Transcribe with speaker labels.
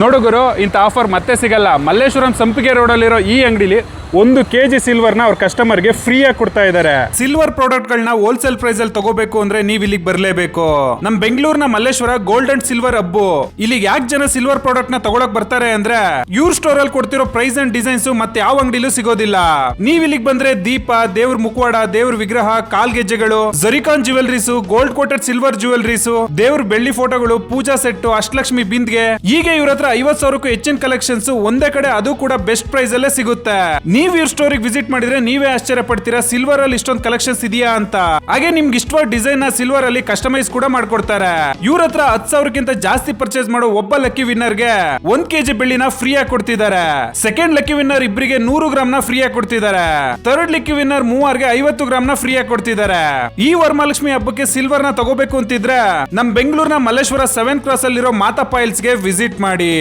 Speaker 1: ನೋಡು ಗುರು, ಇಂಥ ಆಫರ್ ಮತ್ತೆ ಸಿಗಲ್ಲ. ಮಲ್ಲೇಶ್ವರಂ ಸಂಪಿಗೆ ರೋಡಲ್ಲಿರೋ ಈ ಅಂಗಡಿಲಿ 1 kg ಸಿಲ್ವರ್ನ ಅವ್ರ ಕಸ್ಟಮರ್ಗೆ ಫ್ರೀಯಾಗಿ ಕೊಡ್ತಾ ಇದ್ದಾರೆ. ಸಿಲ್ವರ್ ಪ್ರಾಡಕ್ಟ್ಗಳನ್ನ ಹೋಲ್ಸೇಲ್ ಪ್ರೈಸ್ ಅಲ್ಲಿ ತಗೋಬೇಕು ಅಂದ್ರೆ ನೀವು ಇಲ್ಲಿಗೆ ಬರಲೇಬೇಕು. ನಮ್ ಬೆಂಗಳೂರಿನ ಮಲ್ಲೇಶ್ವರ ಗೋಲ್ಡ್ ಅಂಡ್ ಸಿಲ್ವರ್ ಹಬ್ಬು. ಇಲ್ಲಿಗೆ ಯಾಕೆ ಜನ ಸಿಲ್ವರ್ ಪ್ರಾಡಕ್ಟ್ ನ ತಗೊಳಕ್ ಬರ್ತಾರೆ ಅಂದ್ರೆ ಇವ್ರ ಸ್ಟೋರ್ ಅಲ್ಲಿ ಕೊಡ್ತಿರೋ ಪ್ರೈಸ್ ಅಂಡ್ ಡಿಸೈನ್ಸ್ ಮತ್ತೆ ಯಾವ ಅಂಗಡಿಲೂ ಸಿಗೋದಿಲ್ಲ. ನೀವ್ ಇಲ್ಲಿಗೆ ಬಂದ್ರೆ ದೀಪ, ದೇವ್ರ ಮುಖವಾಡ, ದೇವ್ರ ವಿಗ್ರಹ, ಕಾಲ್ಗೆಜ್ಜೆಗಳು, ಜರಿಕಾನ್ jewelleries, gold coated silver jewelleries, ದೇವ್ರ ಬೆಳ್ಳಿ ಫೋಟೋಗಳು, ಪೂಜಾ ಸೆಟ್, ಅಷ್ಟಲಕ್ಷ್ಮಿ ಬಿಂದ್ಗೆ, ಹೀಗೆ ಇವ್ರ ಹತ್ರ 50,000ಕ್ಕೂ ಹೆಚ್ಚಿನ ಕಲೆಕ್ಷನ್ಸ್ ಒಂದೇ ಕಡೆ, ಅದು ಕೂಡ ಬೆಸ್ಟ್ ಪ್ರೈಸ್ ಅಲ್ಲೇ ಸಿಗುತ್ತೆ. ನೀವ್ ಇವ್ರ ಸ್ಟೋರಿಗೆ ವಿಸಿಟ್ ಮಾಡಿದ್ರೆ ನೀವೇ ಆಶ್ಚರ್ಯ ಪಡ್ತೀರಾ ಸಿಲ್ವರ್ ಅಲ್ಲಿ ಇಷ್ಟೊಂದು ಕಲೆಕ್ಷನ್ಸ್ ಇದೆಯಾ ಅಂತ. ಹಾಗೆ ನಿಮ್ಗೆ ಇಷ್ಟವಾದ ಡಿಸೈನ್ ನ ಸಿಲ್ವರ್ ಅಲ್ಲಿ ಕಸ್ಟಮೈಸ್ ಕೂಡ ಮಾಡ್ಕೊಡ್ತಾರೆ. ಇವ್ರ ಹತ್ರ 10,000ಕ್ಕಿಂತ ಜಾಸ್ತಿ ಪರ್ಚೇಸ್ ಮಾಡೋ ಒಬ್ಬ ಲಕ್ಕಿ ವಿನ್ನರ್ ಗೆ 1 kg ಬೆಳ್ಳಿನ ಫ್ರೀ ಆಗಿ ಕೊಡ್ತಿದ್ದಾರೆ. ಸೆಕೆಂಡ್ ಲಕ್ಕಿ ವಿನ್ನರ್ ಇಬ್ಬರಿಗೆ 100 ಗ್ರಾಮ್ ನ ಫ್ರೀ ಆಗಿ ಕೊಡ್ತಿದ್ದಾರೆ. ಥರ್ಡ್ ಲಕ್ಕಿ ವಿನ್ನರ್ 3 50 ಗ್ರಾಮ್ ನ ಫ್ರೀ ಆಗಿ ಕೊಡ್ತಿದ್ದಾರೆ. ಈ ವರಮಹಾಲಕ್ಷ್ಮಿ ಹಬ್ಬಕ್ಕೆ ಸಿಲ್ವರ್ ನ ತಗೋಬೇಕು ಅಂತಿದ್ರೆ ನಮ್ ಬೆಂಗಳೂರಿನ ಮಲ್ಲೇಶ್ವರ 7th ಕ್ರಾಸ್ ಅಲ್ಲಿರೋ ಮಾತಾ ಪಾಯಿಲ್ಸ್ ಗೆ ವಿಸಿಟ್ ಮಾಡಿ.